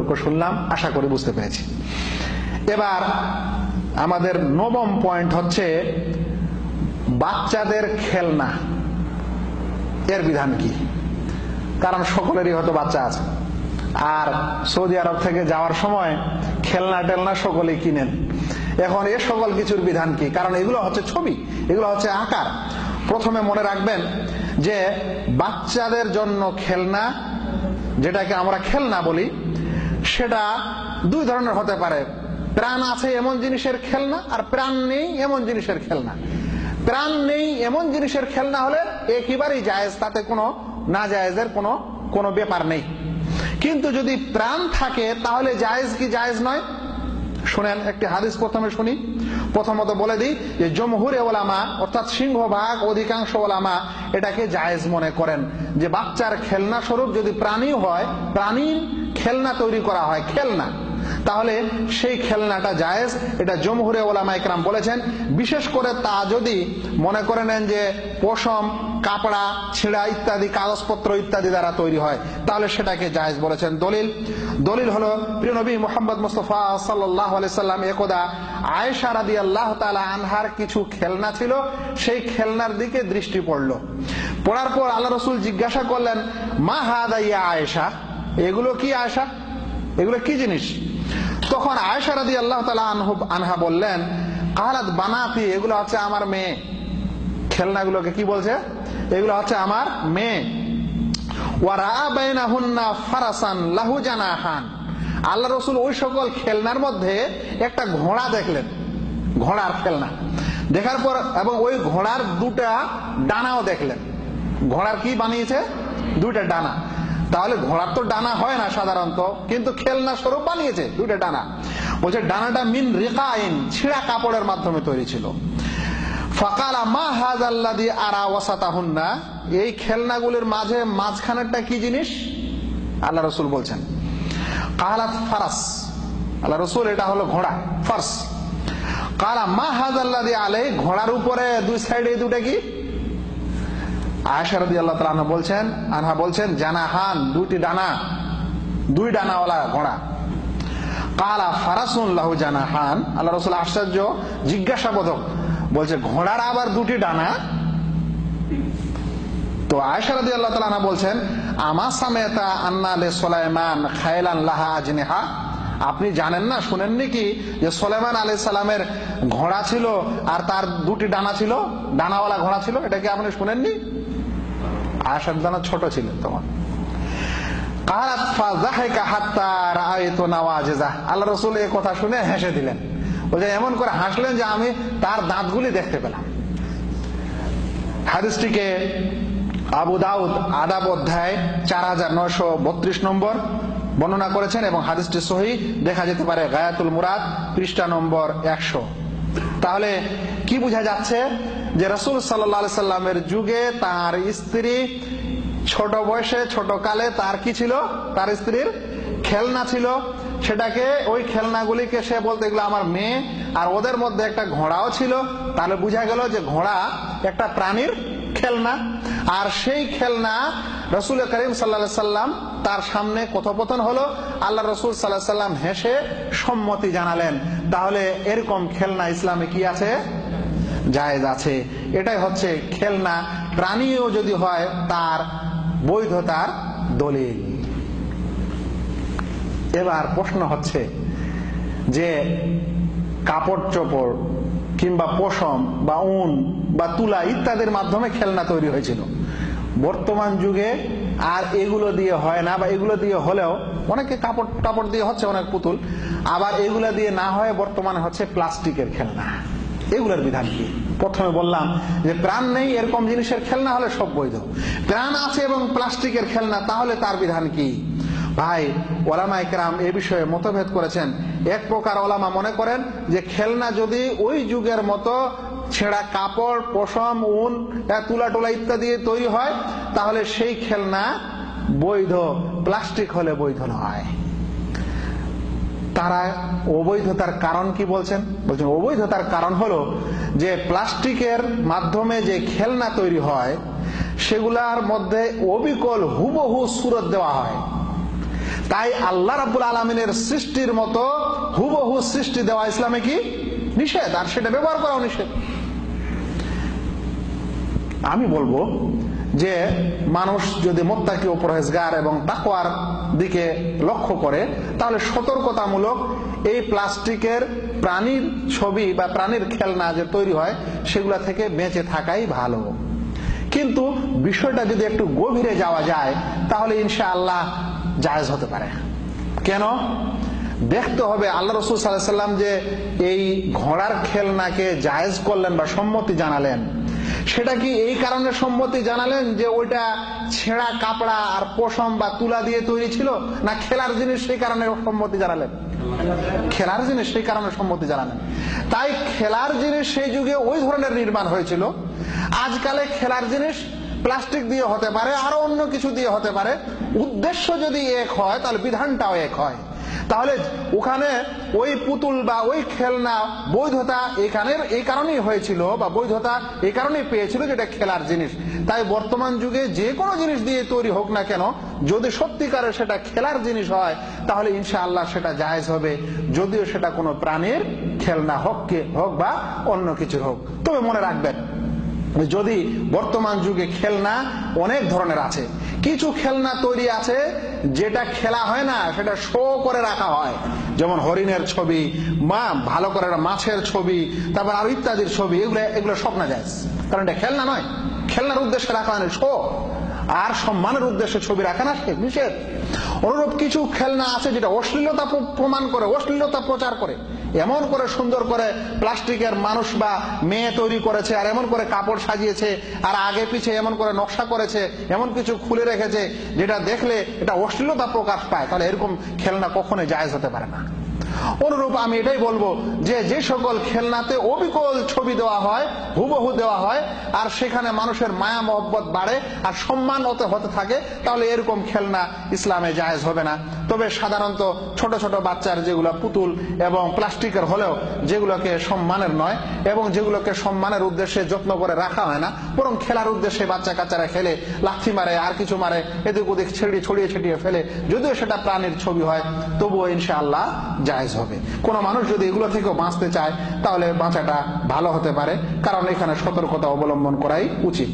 পার্থক্য শুনলাম, আশা করি বুঝতে পেরেছি। এবার আমাদের নবম পয়েন্ট হচ্ছে বাচ্চাদের খেলনা এর বিধান কি। কারণ সকলেরই হয়তো বাচ্চা আছে, আর সৌদি আরব থেকে যাওয়ার সময় খেলনা টেলনা সকলেই কিনেন। এখন এ সকল কিছুর বিধান কি? কারণ এগুলো হচ্ছে ছবি, এগুলো হচ্ছে আকার। প্রথমে মনে রাখবেন যে বাচ্চাদের জন্য খেলনা, যেটাকে আমরা খেলনা বলি, সেটা দুই ধরনের হতে পারে। প্রাণ আছে এমন জিনিসের খেলনা, আর প্রাণ নেই এমন জিনিসের খেলনা। প্রাণ নেই এমন জিনিসের খেলনা হলে একেবারেই জায়েজ, তাতে কোনো না জায়েজের কোনো ব্যাপার নেই। কিন্তু যদি প্রাণ থাকে তাহলে জায়েজ কি জায়েজ নয়? শুনেন, একটি হাদিস প্রথমে শুনি। প্রথমত বলে দিই যে জমহুরে ওলামা, অর্থাৎ সিংহভাগ অধিকাংশ ওলামা এটাকে জায়েজ মনে করেন যে বাচ্চার খেলনা স্বরূপ যদি প্রাণী হয়, প্রাণীর খেলনা তৈরি করা হয় খেলনা, তাহলে সেই খেলনাটা জায়েজ। এটা জমহুরে ওলামা ইকরাম বলেছেন। বিশেষ করে তা যদি মনে করে নেন যে পশম, কাপড়া, ছিঁড়া ইত্যাদি, কাগজপত্র ইত্যাদি দ্বারা তৈরি হয়, তাহলে সেটাকে জায়েজ বলেছেন। দলিল হলো প্রিয় নবী মুহাম্মদ মুস্তাফা সাল্লাল্লাহু আলাইহি সাল্লাম একদা আয়েশা রাদিয়াল্লাহু তাআলা আনহার কিছু খেলনা ছিল, সেই খেলনার দিকে দৃষ্টি পড়ল। পড়ার পর আল্লাহ রাসূল জিজ্ঞাসা করলেন, মা হাদা ইয়া আয়েশা, এগুলো কি আয়েশা, এগুলো কি জিনিস? তখন আয়েশা রাদিয়াল্লাহু তাআলা আনহা বললেন, কালাত বানাতি, এগুলো হচ্ছে আমার মেয়ে। খেলনাগুলোকে কি বলছে? এগুলো হচ্ছে আমার মেয়ে। ওয়া রাআ বাইনাহুন্না ফারাসান লাহু জানাহান, আল্লাহ রাসূল ওই সকল খেলনার মধ্যে একটা ঘোড়া দেখলেন, ঘোড়ার খেলনা দেখার পর, এবং ওই ঘোড়ার দুটা ডানাও দেখলেন। ঘোড়ার কি বানিয়েছে? দুইটা ডানা। তাহলে ঘোড়ার তো ডানা হয় না সাধারণত, কিন্তু খেলনা স্বরূপ বানিয়েছে দুইটা ডানা। বলছে ডানাটা মিন রিকাইন, ছিঁড়া কাপড়ের মাধ্যমে তৈরি ছিল। ফাকালা মা হাযাল্লাযী আরা ওয়াসাতাহুন্না, এই খেলনাগুলির মাঝখানেরটা কি জিনিস? আল্লাহ রাসূল বলছেন, কালাত ফারাস, আল্লাহ রাসূল এটা হলো ঘোড়া, ফারস। কালা মা হাযাল্লাযী আলাইহি, ঘোড়ার উপরে দুই সাইডে দুটো কি? আয়েশা রাদিয়াল্লাহু তাআলা আনহা বলছেন জানাহান, দুইটি ডানা, দুই ডানাওয়ালা ঘোড়া। কালা ফারাসুন লাহু জানাহান, আল্লাহ রাসূল আশ্চর্য, জিজ্ঞাসাবোধক, বলছে ঘোড়ার আবার দুটি ডানা? তো আয়েশা রাদিয়াল্লাহু তাআলা আনহা বলছেন, আমা সামাতা আন্না লি সুলাইমান খায়লান লাহা আজনিহা, আপনি জানেন না, শুনেননি কি যে সুলাইমান আলাইহিস সালামের ঘোড়া ছিল আর তার দুটি ডানা ছিল, ডানাওয়ালা ঘোড়া ছিল? এটা কি আপনি শুনেননি? আয়েশা রাদিয়াল্লাহু ছোট ছিলেন তখন। কালাত ফাযাহিকা হাত্তা রাআইতু নাওয়াজিজা, আল্লাহ রাসূল এই কথা শুনে হেসে দিলেন। বলছে এমন করে হাসলেন যে আমি তার দাঁতগুলি দেখতে পেলাম। হাদিসটিকে আবু দাউদ আদাব অধ্যায় 4932 নম্বর বর্ণনা করেছেন, এবং হাদিসটি সহিহ, দেখা যেতে পারে গায়াতুল মুরাদ পৃষ্ঠা নম্বর 100। তাহলে কি বোঝা যাচ্ছে? যে রাসূল সাল্লাল্লাহু আলাইহি সাল্লামের যুগে তার স্ত্রী ছোট বয়সে, ছোট কালে তার কি ছিল? তার স্ত্রীর খেলনা ছিল। সেটাকে, ওই খেলনাগুলিকে সে বলতে, এগুলো আমার মেয়ে, আর ওদের মধ্যে একটা ঘোড়াও ছিল। তাহলে বোঝা গেল যে ঘোড়া একটা প্রাণীর খেলনা। আর সেই খেলনা রাসূল করিম সাল্লাল্লাহু আলাইহি সাল্লাম তার সামনে কথোপকথন হলো, আল্লাহ রাসূল সাল্লাল্লাহু আলাইহি সাল্লাম হেসে সম্মতি জানালেন। তাহলে এরকম খেলনা ইসলামে কি আছে? জায়েজ আছে। এটাই হচ্ছে খেলনা, প্রাণীও যদি হয় তার বৈধতার দলিল। এবার প্রশ্ন হচ্ছে যে কাপড় চোপড় কিংবা পশম বা উন বা তুলা ইত্যাদির মাধ্যমে খেলনা তৈরি হয়েছিল, বর্তমান যুগে আর এগুলো দিয়ে হয় না, বা এগুলো দিয়ে হলেও অনেকে কাপড় দিয়ে হচ্ছে, অনেক পুতুল, আবার এগুলো দিয়ে না হয় বর্তমানে হচ্ছে প্লাস্টিকের খেলনা। এগুলোর বিধান কি? প্রথমে বললাম যে প্রাণ নেই এরকম জিনিসের খেলনা হলে সব বৈধ, প্রাণ আছে এবং প্লাস্টিকের খেলনা, তাহলে তার বিধান কি? ভাই, ওলামা ইকরাম এ বিষয়ে মতভেদ করেছেন। এক প্রকার ওলামা মনে করেন যে খেলনা যদি ওই যুগের মতো ছেঁড়া কাপড়, পশম, উন, তুলা টোলা ইত্যাদি তৈরি হয়, তাহলে সেই খেলনা বৈধ, প্লাস্টিক হলে বৈধ নয়। তারা অবৈধতার কারণ কি বলছেন? বলছেন অবৈধতার কারণ হলো যে প্লাস্টিকের মাধ্যমে যে খেলনা তৈরি হয় সেগুলার মধ্যে অবিকল হুবহু সুরত দেওয়া হয়। তাই আল্লাহ রাব্বুল আলামিনের সৃষ্টির মতো হুবহু সৃষ্টি দেওয়া ইসলামে কি নিষেধ, আর সেটা ব্যবহার করাও নিষেধ। আমি বলবো যে মানুষ যদি মুত্তাকি ও পরহেজগার এবং তাকওয়ার দিকে লক্ষ্য করে, তাহলে সতর্কতামূলক এই প্লাস্টিকের প্রাণীর ছবি বা প্রাণীর খেলনা যে তৈরি হয় সেগুলা থেকে বেঁচে থাকাই ভালো। কিন্তু বিষয়টা যদি একটু গভীরে যাওয়া যায় তাহলে ইনশাআল্লাহ জায়েজ হতে পারে। কেন? দেখতে হবে আল্লাহ রাসূল সাল্লাল্লাহু আলাইহি ওয়াসাল্লাম যে এই ঘোড়ার খেলনাকে জায়েজ করলেন বা সম্মতি জানালেন, সেটা কি এই কারণে সম্মতি জানালেন যে ওইটা ছেঁড়া কাপড়া আর পশম বা তুলা দিয়ে তৈরি ছিল, না খেলার জিনিস সেই কারণে সম্মতি জানালেন? খেলার জিনিস সেই কারণে সম্মতি জানালেন। তাই খেলার জিনিস সেই যুগে ওই ধরনের নির্মাণ হয়েছিল। আজকালে খেলার জিনিস প্লাস্টিক দিয়ে হতে পারে, আরো অন্য কিছু দিয়ে হতে পারে। উদ্দেশ্য যদি এক হয় তাহলে বিধানটাও এক হয়। তাহলে ওখানে ওই পুতুল বা ওই খেলনা বৈধতা এই কারণেই হয়েছিল বা বৈধতা এই কারণেই পেয়েছিল যেটা খেলার জিনিস। তাই বর্তমান যুগে যে কোনো জিনিস দিয়ে তৈরি হোক না কেন, যদি সত্যিকারের সেটা খেলার জিনিস হয় তাহলে ইনশাআল্লাহ সেটা জায়েজ হবে, যদিও সেটা কোনো প্রাণীর খেলনা হোক বা অন্য কিছুর হোক। তবে মনে রাখবেন, যদি বর্তমান যুগে খেলনা অনেক ধরনের আছে, কিছু খেলনা তৈরি আছে যেটা খেলা হয় না, সেটা শো করে রাখা হয়, যেমন হরিণের ছবি, ভালো করে মাছের ছবি, তারপর আরো ইত্যাদির ছবি, এগুলো সব না যায়, কারণ এটা খেলনা নয়। খেলনার উদ্দেশ্যে রাখা হয় না, শো আর সম্মানের উদ্দেশ্যে ছবি রাখা না নিষেধ। অনুরূপ কিছু খেলনা আছে যেটা অশ্লীলতা প্রমাণ করে, অশ্লীলতা প্রচার করে, এমন করে সুন্দর করে প্লাস্টিকের মানুষ বা মেয়ে তৈরি করেছে, আর এমন করে কাপড় সাজিয়েছে, আর আগে পিছে এমন করে নকশা করেছে, এমন কিছু খুলে রেখেছে যেটা দেখলে এটা অশ্লীলতা প্রকাশ পায়, তাহলে এরকম খেলনা কখনোই জায়েজ হতে পারে না। অনুরূপ আমি এটাই বলবো যে সকল খেলনাতে অবিকল ছবি দেওয়া হয়, হুবহু দেওয়া হয়, আর সেখানে মানুষের মায়া মহব্বত বাড়ে আর সম্মান হতে থাকে, তাহলে এরকম খেলনা ইসলামে জায়েজ হবে না। তবে সাধারণত ছোট ছোট বাচ্চার যেগুলো পুতুল এবং প্লাস্টিকের হলেও যেগুলোকে সম্মানের নয় এবং যেগুলোকে সম্মানের উদ্দেশ্যে যত্ন করে রাখা হয় না, বরং খেলার উদ্দেশ্যে বাচ্চা কাচ্চারা খেলে, লাথি মারে আর কিছু মারে, এদিক ওদিক ছড়িয়ে ছিটিয়ে ফেলে, যদিও সেটা প্রাণীর ছবি হয় তবুও ইনশাআল্লাহ জায়েজ হবে। কোন মানুষ যদি এগুলো থেকে বাঁচতে চায় তাহলে বাঁচাটা ভালো হতে পারে, কারণ এখানে সতর্কতা অবলম্বন করাই উচিত।